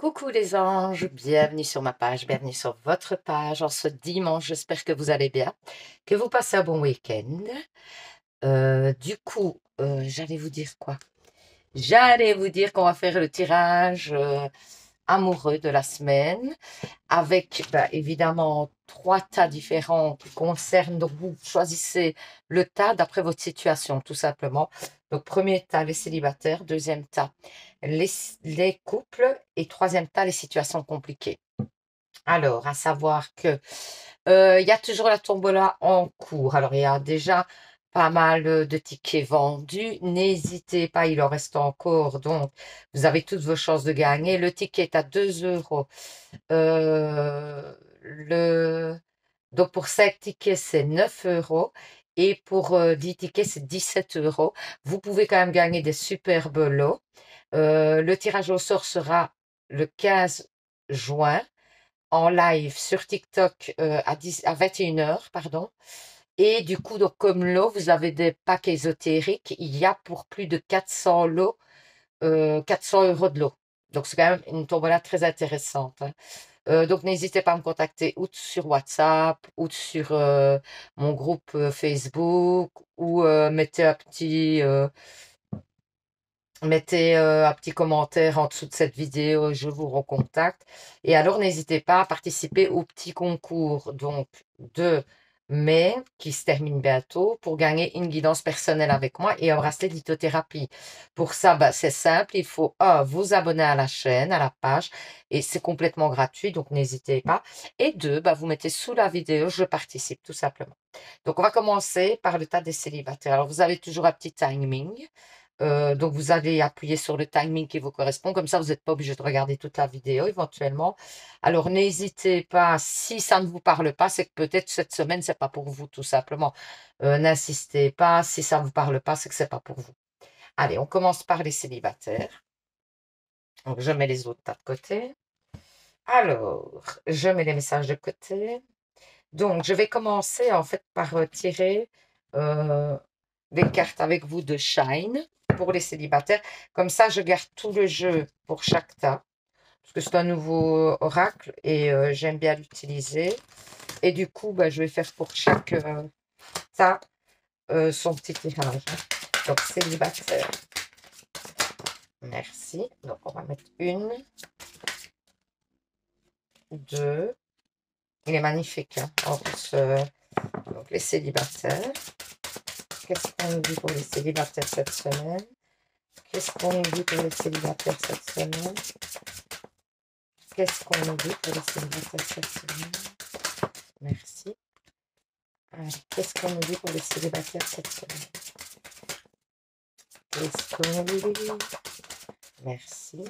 Coucou les anges, bienvenue sur ma page, bienvenue sur votre page en ce dimanche. J'espère que vous allez bien, que vous passez un bon week-end. J'allais vous dire quoi? J'allais vous dire qu'on va faire le tirage amoureux de la semaine avec évidemment trois tas différents qui concernent. Donc vous choisissez le tas d'après votre situation, tout simplement. Donc premier tas, les célibataires, deuxième tas, les couples et troisième tas, les situations compliquées. Alors, à savoir que il y a toujours la tombola en cours. Alors, il y a déjà pas mal de tickets vendus. N'hésitez pas, il en reste encore. Donc, vous avez toutes vos chances de gagner. Le ticket est à 2 euros. Le... Donc, pour 5 tickets, c'est 9 euros. Et pour 10 tickets, c'est 17 euros. Vous pouvez quand même gagner des superbes lots. Le tirage au sort sera le 15 juin en live sur TikTok à 21 heures, pardon. Et du coup, donc, comme lot, vous avez des packs ésotériques. Il y a pour plus de 400 lots, 400 euros de lot. Donc, c'est quand même une tombola très intéressante, hein. Donc, n'hésitez pas à me contacter ou sur WhatsApp ou sur mon groupe Facebook ou mettez un petit commentaire en dessous de cette vidéo, je vous recontacte. Et alors, n'hésitez pas à participer au petit concours donc de mai qui se termine bientôt pour gagner une guidance personnelle avec moi et un bracelet d'hypnothérapie. Pour ça, c'est simple, il faut vous abonner à la chaîne, à la page et c'est complètement gratuit, donc n'hésitez pas. Et deux, vous mettez sous la vidéo, je participe tout simplement. Donc, on va commencer par le tas des célibataires. Alors, vous avez toujours un petit timing. Donc, vous allez appuyer sur le timing qui vous correspond. Comme ça, vous n'êtes pas obligé de regarder toute la vidéo éventuellement. Alors, n'hésitez pas, si ça ne vous parle pas, c'est que peut-être cette semaine, c'est pas pour vous, tout simplement. N'insistez pas. Si ça ne vous parle pas, c'est que c'est pas pour vous. Allez, on commence par les célibataires. Donc, je mets les autres tas de côté. Alors, je mets les messages de côté. Donc, je vais commencer en fait par tirer euh, des cartes avec vous de Shine pour les célibataires. Comme ça, je garde tout le jeu pour chaque tas. Parce que c'est un nouveau oracle et j'aime bien l'utiliser. Et du coup, je vais faire pour chaque tas son petit tirage, hein. Donc, célibataire. Merci. Donc, on va mettre une, deux. Il est magnifique, hein. En plus, donc les célibataires. Qu'est-ce qu'on nous dit pour les célibataires cette semaine? Qu'est-ce qu'on nous dit pour les célibataires cette semaine? Qu'est-ce qu'on nous dit pour les célibataires cette semaine? Merci. Allez, qu'est-ce qu'on nous dit pour les célibataires cette semaine? Qu'est-ce qu'on nous dit? Merci.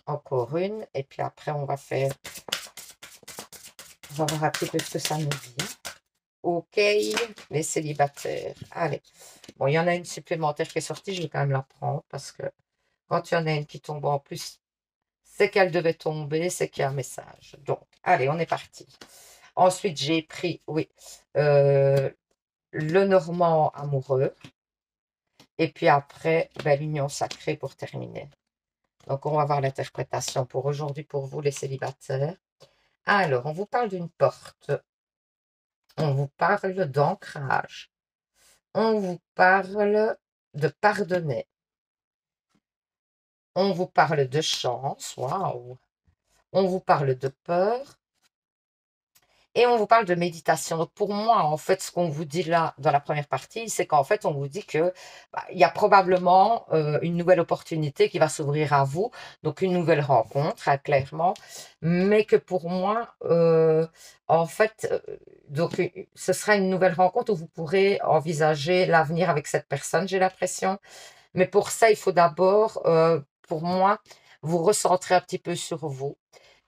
Encore une. Et puis après, on va voir un petit peu ce que ça nous dit. Ok, les célibataires. Allez. Bon, il y en a une supplémentaire qui est sortie. Je vais quand même la prendre parce que quand il y en a une qui tombe en plus, c'est qu'elle devait tomber, c'est qu'il y a un message. Donc, allez, on est parti. Ensuite, j'ai pris, oui, le Normand amoureux. Et puis après, l'union sacrée pour terminer. Donc, on va voir l'interprétation pour aujourd'hui, pour vous, les célibataires. Alors, on vous parle d'une porte. On vous parle d'ancrage. On vous parle de pardonner. On vous parle de chance. Waouh! On vous parle de peur. Et on vous parle de méditation. Donc pour moi, en fait, ce qu'on vous dit là dans la première partie, c'est qu'en fait, on vous dit que il y a probablement une nouvelle opportunité qui va s'ouvrir à vous, donc une nouvelle rencontre, hein, clairement. Mais que pour moi, en fait, ce sera une nouvelle rencontre où vous pourrez envisager l'avenir avec cette personne, j'ai l'impression. Mais pour ça, il faut d'abord, pour moi, vous recentrer un petit peu sur vous.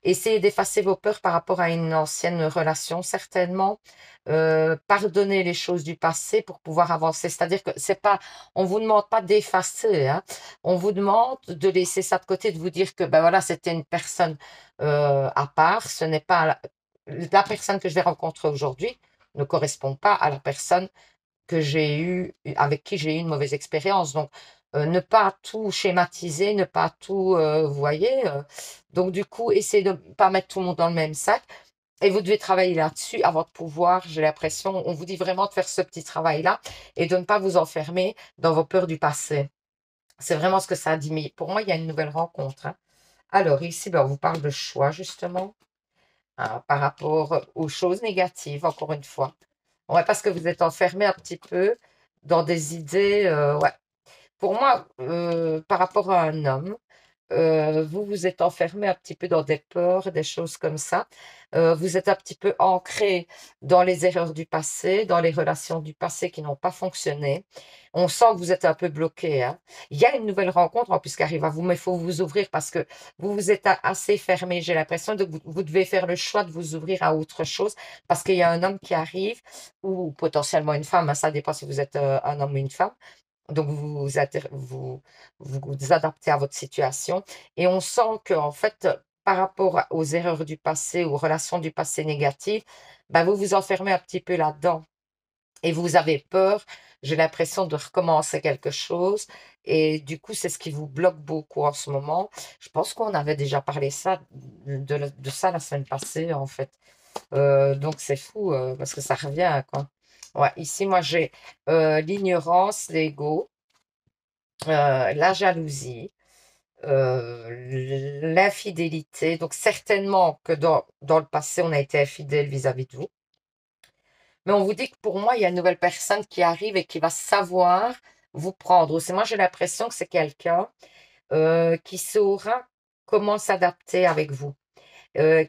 Essayez d'effacer vos peurs par rapport à une ancienne relation, certainement. Pardonner les choses du passé pour pouvoir avancer. C'est-à-dire que c'est pas, on vous demande pas d'effacer, hein. On vous demande de laisser ça de côté, de vous dire que voilà, c'était une personne à part. Ce n'est pas la personne que je vais rencontrer aujourd'hui ne correspond pas à la personne que j'ai eu, avec qui j'ai eu une mauvaise expérience. Donc, ne pas tout schématiser, ne pas tout, vous voyez. Donc du coup, essayez de ne pas mettre tout le monde dans le même sac. Et vous devez travailler là-dessus avant de pouvoir, j'ai l'impression, on vous dit vraiment de faire ce petit travail-là et de ne pas vous enfermer dans vos peurs du passé. C'est vraiment ce que ça dit. Mais pour moi, il y a une nouvelle rencontre, hein. Alors ici, ben, on vous parle de choix, justement, hein, par rapport aux choses négatives, encore une fois. Ouais, parce que vous êtes enfermé un petit peu dans des idées. Ouais. Pour moi, par rapport à un homme, vous vous êtes enfermé un petit peu dans des peurs, des choses comme ça. Vous êtes un petit peu ancré dans les erreurs du passé, dans les relations du passé qui n'ont pas fonctionné. On sent que vous êtes un peu bloqué, hein. Il y a une nouvelle rencontre en plus qui arrive à vous, mais il faut vous ouvrir parce que vous vous êtes assez fermé. J'ai l'impression que vous devez faire le choix de vous ouvrir à autre chose parce qu'il y a un homme qui arrive ou potentiellement une femme, hein, ça dépend si vous êtes un homme ou une femme. Donc vous adaptez à votre situation et on sent que en fait, par rapport aux erreurs du passé, aux relations du passé négatives, bah, vous vous enfermez un petit peu là-dedans et vous avez peur, j'ai l'impression de recommencer quelque chose et du coup, c'est ce qui vous bloque beaucoup en ce moment. Je pense qu'on avait déjà parlé ça de ça la semaine passée en fait. Donc c'est fou, parce que ça revient, quoi. Ouais, ici moi j'ai, l'ignorance, l'ego, la jalousie, l'infidélité. Donc certainement que dans le passé, on a été infidèle vis-à-vis de vous. Mais on vous dit que pour moi, il y a une nouvelle personne qui arrive et qui va savoir vous prendre. Aussi, moi, j'ai l'impression que c'est quelqu'un qui saura comment s'adapter avec vous,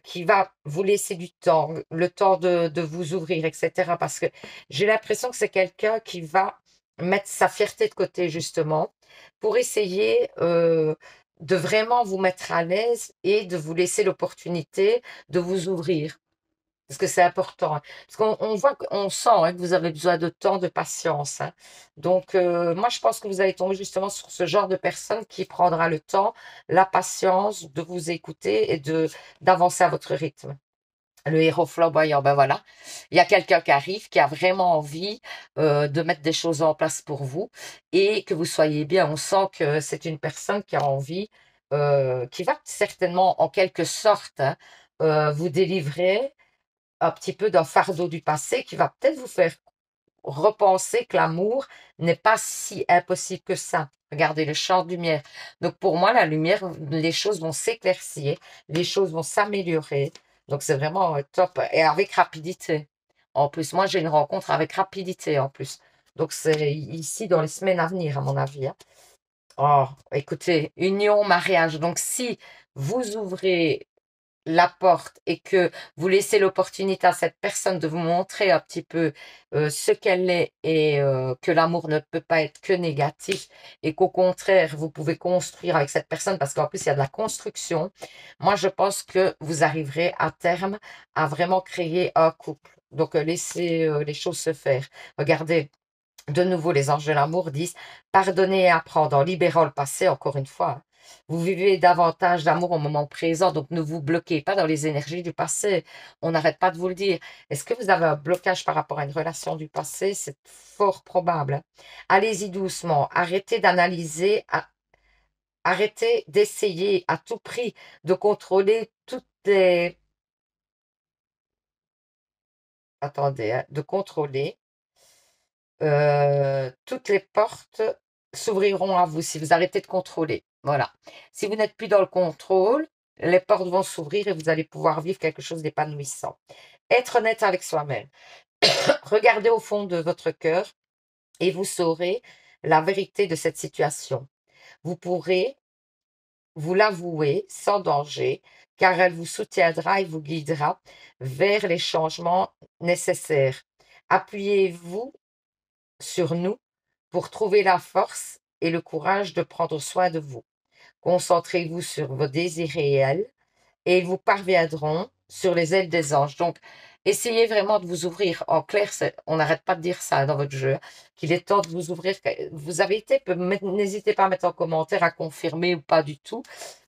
qui va vous laisser du temps, le temps de vous ouvrir, etc. Parce que j'ai l'impression que c'est quelqu'un qui va mettre sa fierté de côté, justement, pour essayer de vraiment vous mettre à l'aise et de vous laisser l'opportunité de vous ouvrir. Parce que c'est important, hein. Parce qu'on voit, on sent, hein, que vous avez besoin de temps, de patience, hein. Donc, moi, je pense que vous allez tomber justement sur ce genre de personne qui prendra le temps, la patience de vous écouter et d'avancer à votre rythme. Le héros flamboyant, ben voilà. Il y a quelqu'un qui arrive, qui a vraiment envie de mettre des choses en place pour vous et que vous soyez bien. On sent que c'est une personne qui a envie, qui va certainement, en quelque sorte, hein, vous délivrer un petit peu d'un fardeau du passé qui va peut-être vous faire repenser que l'amour n'est pas si impossible que ça. Regardez le champ de lumière. Donc pour moi, la lumière, les choses vont s'éclaircir, les choses vont s'améliorer. Donc c'est vraiment top et avec rapidité. En plus, moi j'ai une rencontre avec rapidité en plus. Donc c'est ici dans les semaines à venir, à mon avis, hein. Oh, écoutez, union, mariage. Donc si vous ouvrez la porte et que vous laissez l'opportunité à cette personne de vous montrer un petit peu ce qu'elle est et que l'amour ne peut pas être que négatif et qu'au contraire, vous pouvez construire avec cette personne parce qu'en plus, il y a de la construction. Moi, je pense que vous arriverez à terme à vraiment créer un couple. Donc, laissez les choses se faire. Regardez, de nouveau, les anges de l'amour disent pardonner et apprendre en libérant le passé, encore une fois, hein. Vous vivez davantage d'amour au moment présent, donc ne vous bloquez pas dans les énergies du passé. On n'arrête pas de vous le dire. Est-ce que vous avez un blocage par rapport à une relation du passé? C'est fort probable, hein. Allez-y doucement. Arrêtez d'analyser, arrêtez d'essayer à tout prix de contrôler toutes les... Attendez, hein, de contrôler toutes les portes s'ouvriront à vous si vous arrêtez de contrôler. Voilà. Si vous n'êtes plus dans le contrôle, les portes vont s'ouvrir et vous allez pouvoir vivre quelque chose d'épanouissant. Être honnête avec soi-même. Regardez au fond de votre cœur et vous saurez la vérité de cette situation. Vous pourrez vous l'avouer sans danger, car elle vous soutiendra et vous guidera vers les changements nécessaires. Appuyez-vous sur nous pour trouver la force et le courage de prendre soin de vous. Concentrez-vous sur vos désirs réels et ils vous parviendront sur les ailes des anges. Donc, Essayez vraiment de vous ouvrir. En clair, on n'arrête pas de dire ça dans votre jeu, qu'il est temps de vous ouvrir. Vous avez été, n'hésitez pas à mettre en commentaire, à confirmer ou pas du tout,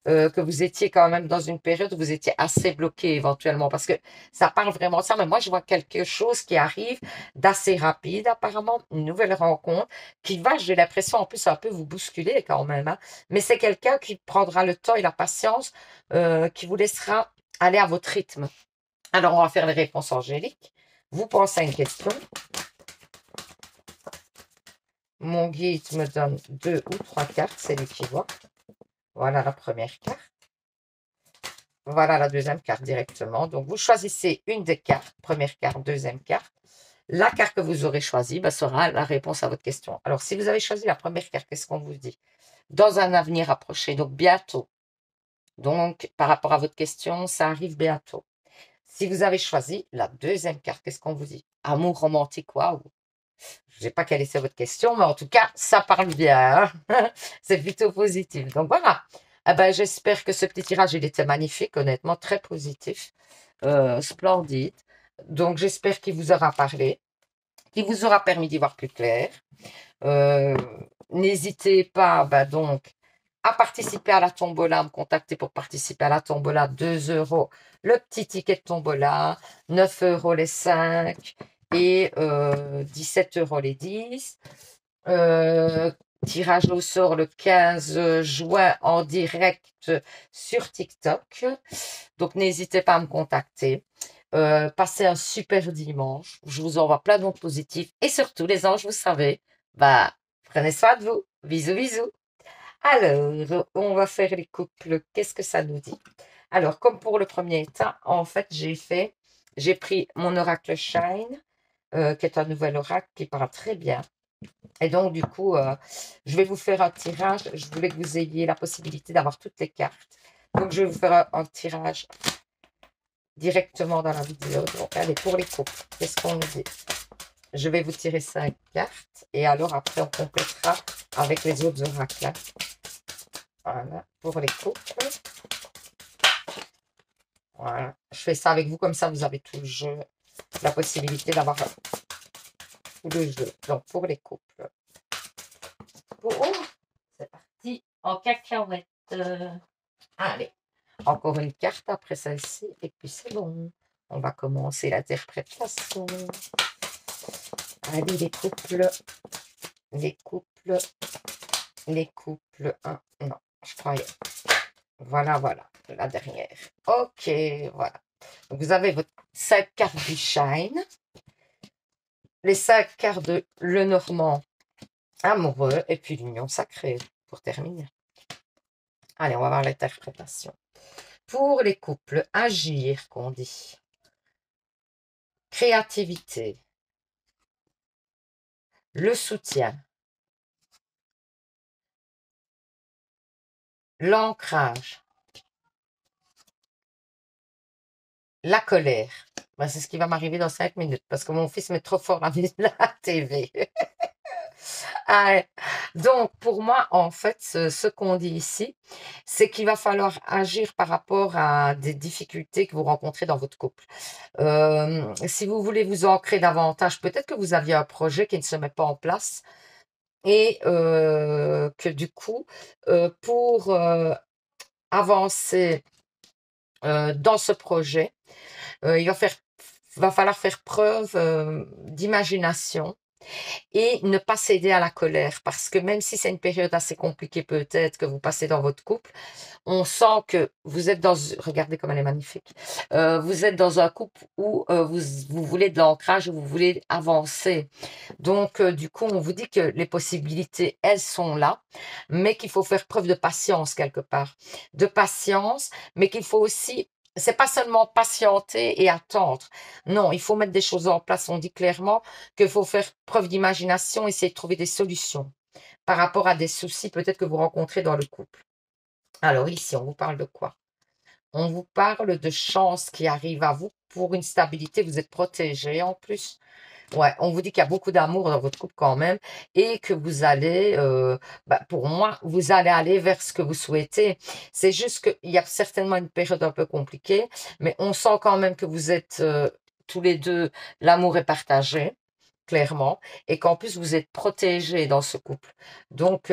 que vous étiez quand même dans une période où vous étiez assez bloqué éventuellement, parce que ça parle vraiment de ça. Mais moi, je vois quelque chose qui arrive d'assez rapide, apparemment, une nouvelle rencontre, qui va, j'ai l'impression, en plus, un peu vous bousculer quand même, hein. Mais c'est quelqu'un qui prendra le temps et la patience, qui vous laissera aller à votre rythme. Alors, on va faire les réponses angéliques. Vous pensez à une question. Mon guide me donne 2 ou 3 cartes, c'est lui qui voit. Voilà la première carte. Voilà la deuxième carte directement. Donc, vous choisissez une des cartes, première carte, deuxième carte. La carte que vous aurez choisie sera la réponse à votre question. Alors, si vous avez choisi la première carte, qu'est-ce qu'on vous dit? Dans un avenir approché, donc bientôt. Donc, par rapport à votre question, ça arrive bientôt. Si vous avez choisi la deuxième carte, qu'est-ce qu'on vous dit? Amour romantique, waouh! Je ne sais pas quelle est votre question, mais en tout cas, ça parle bien, hein. C'est plutôt positif. Donc voilà. Eh ben, j'espère que ce petit tirage, il était magnifique, honnêtement, très positif, splendide. Donc j'espère qu'il vous aura parlé, qu'il vous aura permis d'y voir plus clair. Euh, N'hésitez pas, donc, à participer à la tombola, à me contacter pour participer à la tombola, 2 € le petit ticket de tombola, 9 € les 5 et 17 € les 10. Tirage au sort le 15 juin en direct sur TikTok. Donc n'hésitez pas à me contacter. Passez un super dimanche. Je vous envoie plein d'ondes positives. Et surtout, les anges, vous savez, prenez soin de vous. Bisous, bisous. Alors, on va faire les couples. Qu'est-ce que ça nous dit? Alors, comme pour le premier temps, en fait, j'ai pris mon oracle Shine, qui est un nouvel oracle qui parle très bien. Et donc, du coup, je vais vous faire un tirage. Je voulais que vous ayez la possibilité d'avoir toutes les cartes. Donc, je vais vous faire un tirage directement dans la vidéo. Donc, allez, pour les couples, qu'est-ce qu'on nous dit? Je vais vous tirer 5 cartes. Et alors, après, on complétera avec les autres oracles. Voilà, pour les couples. Voilà, je fais ça avec vous, comme ça, vous avez tout le jeu, la possibilité d'avoir tout le jeu. Donc, pour les couples. Oh, c'est parti en cacahuète. Allez, encore une carte après celle-ci, et puis c'est bon. On va commencer l'interprétation. Allez, les couples. Les couples. Les couples. Non, je croyais. Voilà, voilà, la dernière. Ok, voilà. Donc, vous avez votre 5 cartes du Shine. Les 5 cartes de Le Normand amoureux. Et puis l'union sacrée, pour terminer. Allez, on va voir l'interprétation. Pour les couples, agir, qu'on dit. Créativité. Le soutien. L'ancrage. La colère. C'est ce qui va m'arriver dans 5 minutes parce que mon fils met trop fort la TV. Ah, donc, pour moi, en fait, ce qu'on dit ici, c'est qu'il va falloir agir par rapport à des difficultés que vous rencontrez dans votre couple. Si vous voulez vous ancrer davantage, peut-être que vous aviez un projet qui ne se met pas en place et que du coup, pour avancer dans ce projet, il va falloir faire preuve d'imagination et ne pas céder à la colère. Parce que même si c'est une période assez compliquée peut-être que vous passez dans votre couple, on sent que vous êtes dans... Regardez comme elle est magnifique. Vous êtes dans un couple où vous voulez de l'ancrage, où vous voulez avancer. Donc, du coup, on vous dit que les possibilités, elles sont là, mais qu'il faut faire preuve de patience quelque part. De patience, mais qu'il faut aussi... C'est pas seulement patienter et attendre. Non, il faut mettre des choses en place. On dit clairement qu'il faut faire preuve d'imagination, essayer de trouver des solutions par rapport à des soucis peut-être que vous rencontrez dans le couple. Alors ici, on vous parle de quoi? On vous parle de chances qui arrivent à vous pour une stabilité. Vous êtes protégé en plus. Ouais, on vous dit qu'il y a beaucoup d'amour dans votre couple quand même et que vous allez, pour moi, vous allez aller vers ce que vous souhaitez. C'est juste qu'il y a certainement une période un peu compliquée, mais on sent quand même que vous êtes tous les deux, l'amour est partagé, clairement, et qu'en plus, vous êtes protégés dans ce couple. Donc,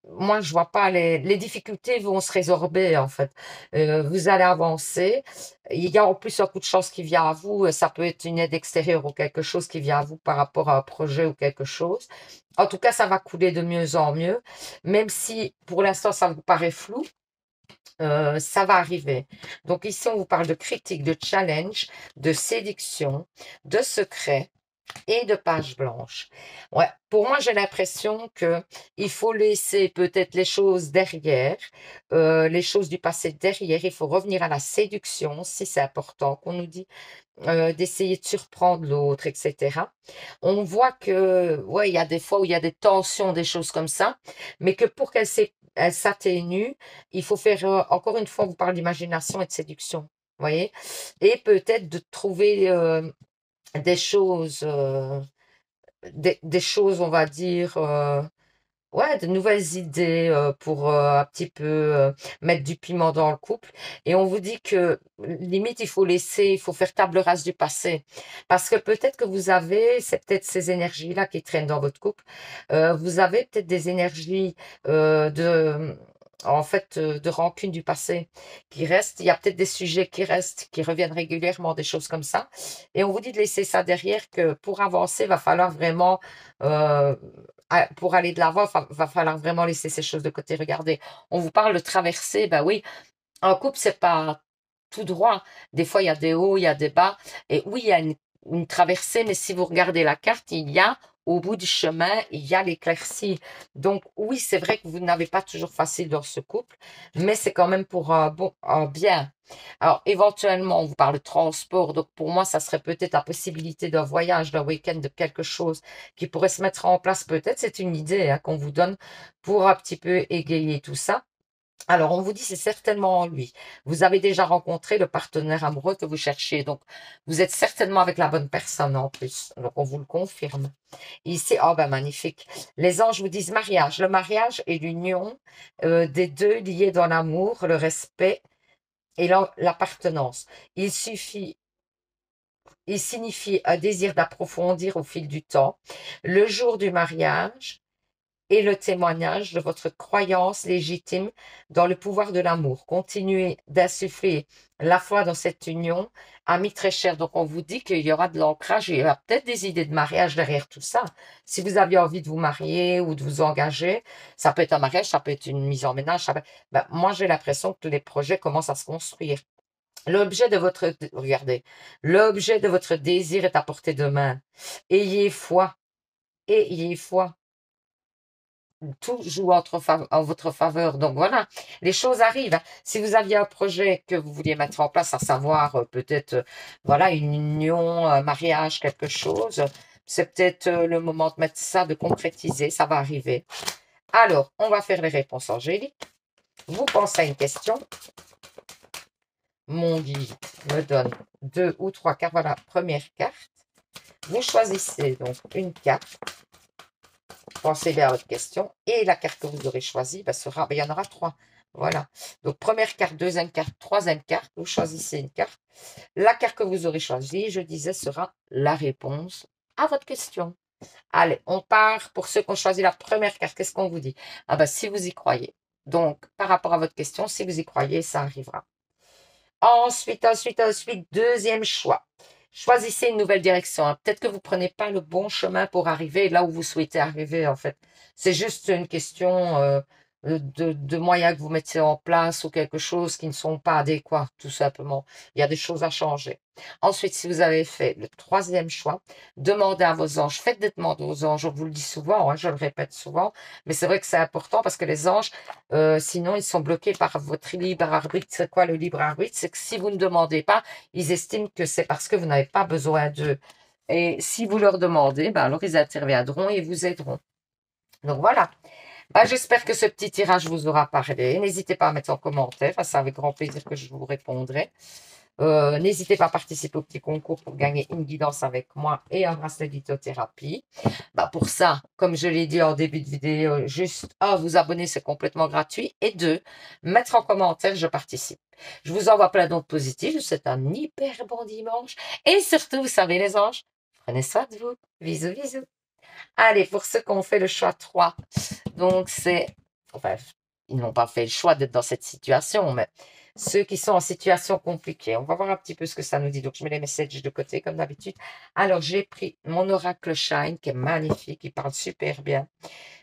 moi, je vois pas les difficultés vont se résorber, en fait. Vous allez avancer. Il y a en plus un coup de chance qui vient à vous. Ça peut être une aide extérieure ou quelque chose qui vient à vous par rapport à un projet ou quelque chose. En tout cas, ça va couler de mieux en mieux. Même si, pour l'instant, ça vous paraît flou, ça va arriver. Donc ici, on vous parle de critique, de challenge, de séduction, de secret et de page blanche. Ouais, pour moi, j'ai l'impression que il faut laisser peut-être les choses derrière, les choses du passé derrière. Il faut revenir à la séduction, si c'est important qu'on nous dit, d'essayer de surprendre l'autre, etc. On voit que, ouais, il y a des fois où il y a des tensions, des choses comme ça, mais que pour qu'elles s'atténuent, il faut faire, encore une fois, on vous parle d'imagination et de séduction. Vous voyez? Et peut-être de trouver des choses, des choses, on va dire, ouais, de nouvelles idées pour un petit peu mettre du piment dans le couple. Et on vous dit que limite, il faut faire table rase du passé. Parce que peut-être que vous avez, c'est peut-être ces énergies-là qui traînent dans votre couple. Vous avez peut-être des énergies en fait, de rancune du passé qui restent. Il y a peut-être des sujets qui restent, qui reviennent régulièrement, des choses comme ça. Et on vous dit de laisser ça derrière, que pour avancer, va falloir vraiment euh, pour aller de l'avant, va falloir vraiment laisser ces choses de côté. Regardez, on vous parle de traverser, ben oui, un couple, c'est pas tout droit. Des fois, il y a des hauts, il y a des bas. Et oui, il y a une traversée, mais si vous regardez la carte, il y a, au bout du chemin, il y a l'éclaircie. Donc, oui, c'est vrai que vous n'avez pas toujours facile dans ce couple, mais c'est quand même pour un bon, un bien. Alors, éventuellement, on vous parle de transport. Donc, pour moi, ça serait peut-être la possibilité d'un voyage, d'un week-end, de quelque chose qui pourrait se mettre en place. Peut-être, c'est une idée qu'on vous donne pour un petit peu égayer tout ça. Alors, on vous dit, c'est certainement lui. Vous avez déjà rencontré le partenaire amoureux que vous cherchez. Donc, vous êtes certainement avec la bonne personne en plus. Donc, on vous le confirme. Ici, oh ben magnifique. Les anges vous disent mariage. Le mariage est l'union des deux liés dans l'amour, le respect et l'appartenance. Il suffit, il signifie un désir d'approfondir au fil du temps. Le jour du mariage, et le témoignage de votre croyance légitime dans le pouvoir de l'amour. Continuez d'insuffler la foi dans cette union, amis très chers. Donc, on vous dit qu'il y aura de l'ancrage, il y aura peut-être des idées de mariage derrière tout ça. Si vous aviez envie de vous marier ou de vous engager, ça peut être un mariage, ça peut être une mise en ménage. Moi, j'ai l'impression que les projets commencent à se construire. Regardez, l'objet de votre désir est à portée de main. Ayez foi, ayez foi, tout joue en votre faveur. Donc voilà, les choses arrivent, hein. Si vous aviez un projet que vous vouliez mettre en place, à savoir peut-être voilà une union, un mariage, quelque chose, c'est peut-être le moment de mettre ça, de concrétiser, ça va arriver. Alors, on va faire les réponses angéliques. Vous pensez à une question. Mon guide me donne 2 ou 3 cartes. Voilà, première carte. Vous choisissez donc une carte. Pensez bien à votre question. Et la carte que vous aurez choisie sera, il y en aura 3. Voilà. Donc, première carte, deuxième carte, troisième carte. Vous choisissez une carte. La carte que vous aurez choisie, je disais, sera la réponse à votre question. Allez, on part. Pour ceux qui ont choisi la première carte, qu'est-ce qu'on vous dit? Si vous y croyez. Donc, par rapport à votre question, si vous y croyez, ça arrivera. Ensuite, deuxième choix. Choisissez une nouvelle direction, hein. Peut-être que vous prenez pas le bon chemin pour arriver là où vous souhaitez arriver, en fait. C'est juste une question de moyens que vous mettez en place ou quelque chose qui ne sont pas adéquats, tout simplement. Il y a des choses à changer. Ensuite, si vous avez fait le troisième choix, demandez à vos anges. Faites des demandes aux anges. On vous le dit souvent, hein, je le répète souvent, mais c'est vrai que c'est important parce que les anges, sinon, ils sont bloqués par votre libre arbitre. C'est quoi le libre arbitre? C'est que si vous ne demandez pas, ils estiment que c'est parce que vous n'avez pas besoin d'eux. Et si vous leur demandez, alors ils interviendront et vous aideront. Donc voilà. J'espère que ce petit tirage vous aura parlé. N'hésitez pas à mettre en commentaire. C'est avec grand plaisir que je vous répondrai. N'hésitez pas à participer au petit concours pour gagner une guidance avec moi et un bracelet de lithothérapie. Bah pour ça, comme je l'ai dit en début de vidéo, juste un, vous abonner, c'est complètement gratuit. Et deux, mettre en commentaire, je participe. Je vous envoie plein d'autres positifs. Je vous souhaite un hyper bon dimanche. Et surtout, vous savez les anges, prenez soin de vous. Bisous, bisous. Allez, pour ceux qui ont fait le choix 3, donc c'est, enfin, ils n'ont pas fait le choix d'être dans cette situation, mais ceux qui sont en situation compliquée, on va voir un petit peu ce que ça nous dit. Donc, je mets les messages de côté, comme d'habitude. Alors, j'ai pris mon oracle Shine, qui est magnifique, il parle super bien.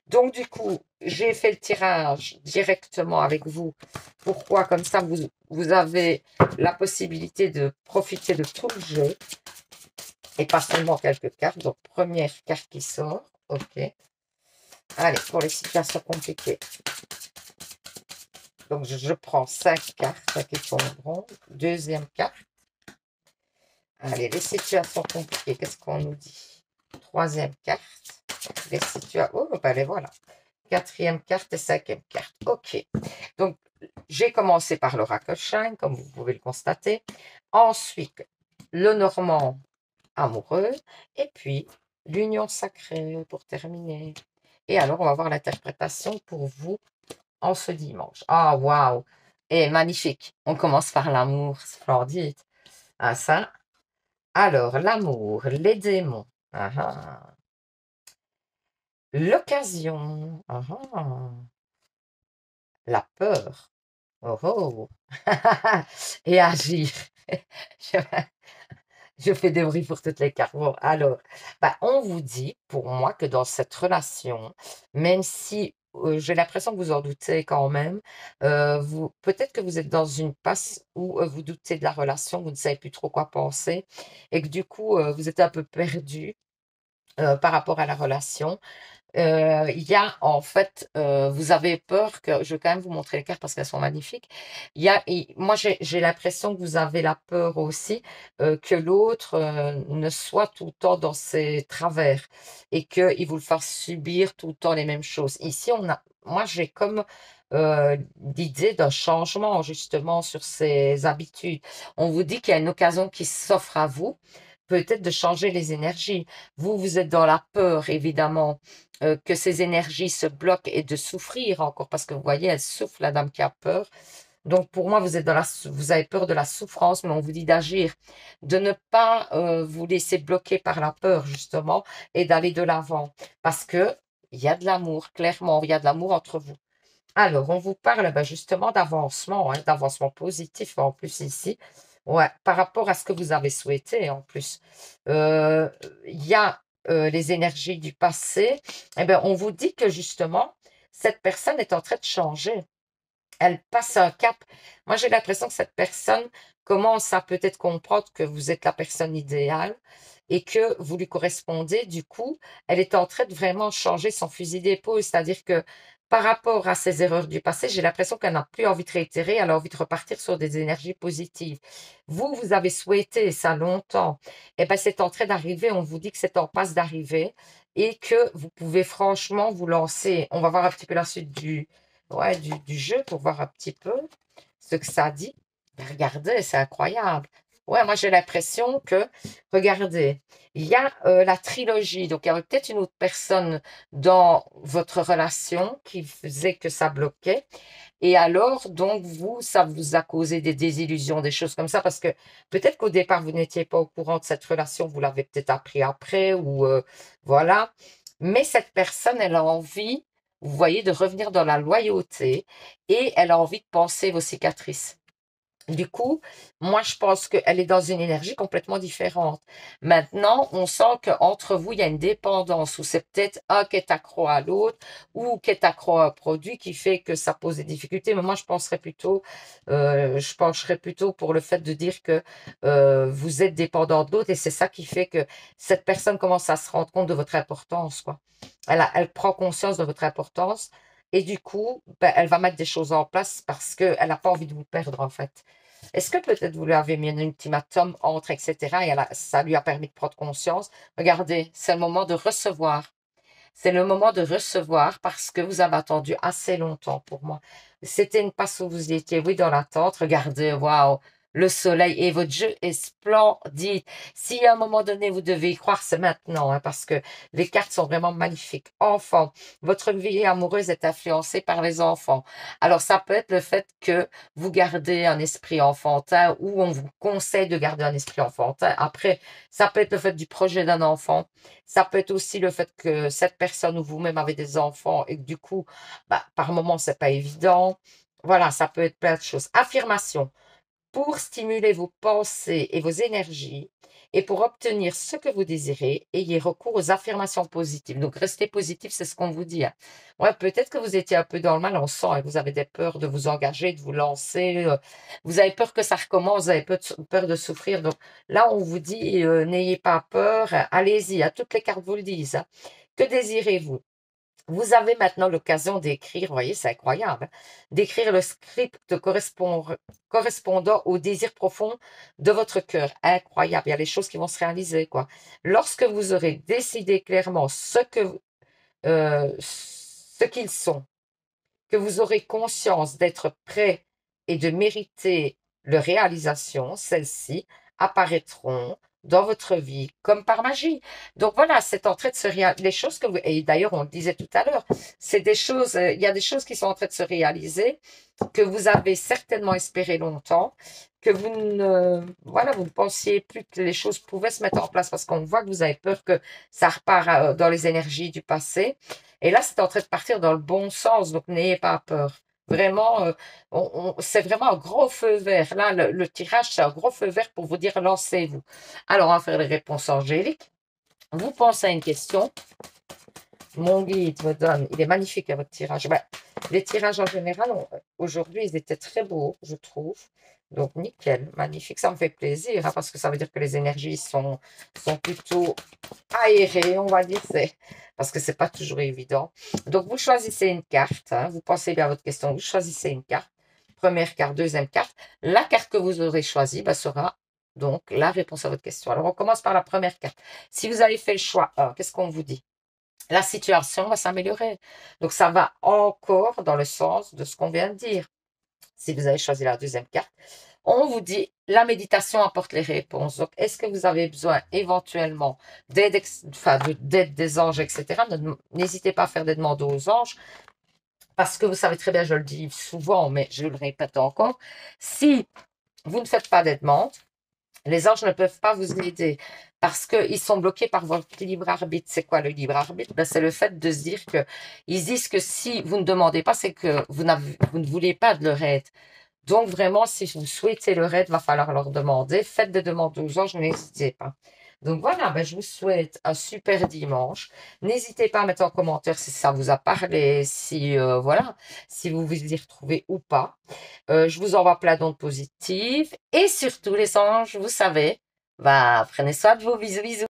Donc, du coup, j'ai fait le tirage directement avec vous. Pourquoi? Comme ça, vous avez la possibilité de profiter de tout le jeu et pas seulement quelques cartes. Donc, première carte qui sort. OK. Allez, pour les situations compliquées. Donc, je prends 5 cartes qui tomberont. Deuxième carte. Allez, les situations compliquées, qu'est-ce qu'on nous dit? Troisième carte. Les situations... Oh, ben les voilà. Quatrième carte et cinquième carte. OK. Donc, j'ai commencé par l'oracle Shine, comme vous pouvez le constater. Ensuite, le Normand amoureux. Et puis, l'union sacrée pour terminer. Et alors, on va voir l'interprétation pour vous en ce dimanche. Ah, waouh! Et magnifique. On commence par l'amour, splendide. Ah, ça. Alors, l'amour, les démons. Ah, ah. L'occasion. Ah, ah. La peur. Oh, oh. Et agir. Je, je fais des bruits pour toutes les cartes. Bon, alors, bah, on vous dit, pour moi, que dans cette relation, même si j'ai l'impression que vous en doutez quand même, peut-être que vous êtes dans une passe où vous doutez de la relation, vous ne savez plus trop quoi penser, et que du coup, vous êtes un peu perdu par rapport à la relation. Il y a en fait, vous avez peur que je vais quand même vous montrer les cartes parce qu'elles sont magnifiques. Moi j'ai l'impression que vous avez la peur aussi que l'autre ne soit tout le temps dans ses travers et qu'il vous le fasse subir tout le temps les mêmes choses. Ici, moi j'ai comme l'idée d'un changement justement sur ses habitudes. On vous dit qu'il y a une occasion qui s'offre à vous, peut-être de changer les énergies. Vous êtes dans la peur, évidemment, que ces énergies se bloquent et de souffrir encore, parce que vous voyez, elle souffre, la dame qui a peur. Donc pour moi, vous avez peur de la souffrance, mais on vous dit d'agir, de ne pas vous laisser bloquer par la peur, justement, et d'aller de l'avant, parce que il y a de l'amour, clairement, il y a de l'amour entre vous. Alors, on vous parle ben, justement d'avancement, hein, d'avancement positif en plus ici, ouais, par rapport à ce que vous avez souhaité en plus. Il y a les énergies du passé. Eh ben, on vous dit que justement, cette personne est en train de changer. Elle passe un cap. Moi, j'ai l'impression que cette personne commence à peut-être comprendre que vous êtes la personne idéale et que vous lui correspondez. Du coup, elle est en train de vraiment changer son fusil d'épaule. C'est-à-dire que par rapport à ses erreurs du passé, j'ai l'impression qu'elle n'a plus envie de réitérer, elle a envie de repartir sur des énergies positives. Vous avez souhaité ça longtemps. Et bien, c'est en train d'arriver. On vous dit que c'est en passe d'arriver et que vous pouvez franchement vous lancer. On va voir un petit peu la suite ouais, du jeu pour voir un petit peu ce que ça dit. Mais regardez, c'est incroyable. Ouais, moi j'ai l'impression que, regardez, il y a la trilogie, donc il y avait peut-être une autre personne dans votre relation qui faisait que ça bloquait. Et alors, donc, ça vous a causé des désillusions, des choses comme ça, parce que peut-être qu'au départ, vous n'étiez pas au courant de cette relation, vous l'avez peut-être appris après, ou voilà. Mais cette personne, elle a envie, vous voyez, de revenir dans la loyauté et elle a envie de penser vos cicatrices. Du coup, moi, je pense qu'elle est dans une énergie complètement différente. Maintenant, on sent qu'entre vous, il y a une dépendance, ou c'est peut-être un qui est accro à l'autre, ou qui est accro à un produit qui fait que ça pose des difficultés. Mais moi, je pencherais plutôt pour le fait de dire que vous êtes dépendant de l'autre, et c'est ça qui fait que cette personne commence à se rendre compte de votre importance, quoi. Elle prend conscience de votre importance. Et du coup, ben, elle va mettre des choses en place parce qu'elle n'a pas envie de vous perdre, en fait. Est-ce que peut-être vous lui avez mis un ultimatum entre, etc. et ça lui a permis de prendre conscience? Regardez, c'est le moment de recevoir. C'est le moment de recevoir parce que vous avez attendu assez longtemps pour moi. C'était une passe où vous étiez, oui, dans l'attente. Regardez, waouh, le soleil et votre jeu est splendide. Si à un moment donné, vous devez y croire, c'est maintenant, hein, parce que les cartes sont vraiment magnifiques. Enfant, votre vie amoureuse est influencée par les enfants. Alors, ça peut être le fait que vous gardez un esprit enfantin ou on vous conseille de garder un esprit enfantin. Après, ça peut être le fait du projet d'un enfant. Ça peut être aussi le fait que cette personne ou vous-même avez des enfants et que du coup, bah, par moment, c'est pas évident. Voilà, ça peut être plein de choses. Affirmation. Pour stimuler vos pensées et vos énergies et pour obtenir ce que vous désirez, ayez recours aux affirmations positives. Donc, restez positif, c'est ce qu'on vous dit, hein. Ouais, peut-être que vous étiez un peu dans le mal, on sent, et vous avez des peurs de vous engager, de vous lancer, vous avez peur que ça recommence, vous avez peur de souffrir. Donc, là, on vous dit, n'ayez pas peur, allez-y, à toutes les cartes vous le disent, hein. Que désirez-vous? Vous avez maintenant l'occasion d'écrire, vous voyez, c'est incroyable, hein, d'écrire le script correspondant au désir profond de votre cœur. Incroyable, il y a les choses qui vont se réaliser, quoi. Lorsque vous aurez décidé clairement ce qu'ils sont, que vous aurez conscience d'être prêt et de mériter leur réalisation, celles-ci apparaîtront dans votre vie comme par magie. Donc voilà, c'est en train de se réaliser. Les choses que vous, et d'ailleurs on le disait tout à l'heure, c'est des choses, il y a des choses qui sont en train de se réaliser, que vous avez certainement espéré longtemps, que vous ne, voilà, vous ne pensiez plus que les choses pouvaient se mettre en place parce qu'on voit que vous avez peur que ça repart dans les énergies du passé. Et là, c'est en train de partir dans le bon sens, donc n'ayez pas peur. Vraiment, c'est vraiment un gros feu vert. Là, le tirage, c'est un gros feu vert pour vous dire lancez-vous. Alors, on va faire les réponses angéliques. Vous pensez à une question. Mon guide me donne, il est magnifique à votre tirage. Ben, les tirages en général, aujourd'hui, ils étaient très beaux, je trouve. Donc, nickel, magnifique. Ça me fait plaisir, hein, parce que ça veut dire que les énergies sont plutôt aérées, on va dire. Parce que c'est pas toujours évident. Donc, vous choisissez une carte. Hein, vous pensez bien à votre question. Vous choisissez une carte. Première carte, deuxième carte. La carte que vous aurez choisie ben, sera donc la réponse à votre question. Alors, on commence par la première carte. Si vous avez fait le choix 1, qu'est-ce qu'on vous dit? La situation va s'améliorer. Donc, ça va encore dans le sens de ce qu'on vient de dire. Si vous avez choisi la deuxième carte, on vous dit la méditation apporte les réponses. Donc, est-ce que vous avez besoin éventuellement d'aide, enfin, d'aide des anges, etc. N'hésitez pas à faire des demandes aux anges parce que vous savez très bien, je le dis souvent, mais je le répète encore, si vous ne faites pas des demandes, les anges ne peuvent pas vous aider parce qu'ils sont bloqués par votre libre arbitre. C'est quoi le libre arbitre? Ben, c'est le fait de se dire que ils disent que si vous ne demandez pas, c'est que vous ne voulez pas de leur aide. Donc vraiment, si vous souhaitez leur aide, va falloir leur demander. Faites des demandes aux anges, n'hésitez pas. Donc voilà, ben, je vous souhaite un super dimanche. N'hésitez pas à mettre en commentaire si ça vous a parlé, si voilà, si vous vous y retrouvez ou pas. Je vous envoie plein d'ondes positives et surtout les anges, vous savez, bah prenez soin de vous, bisous bisous.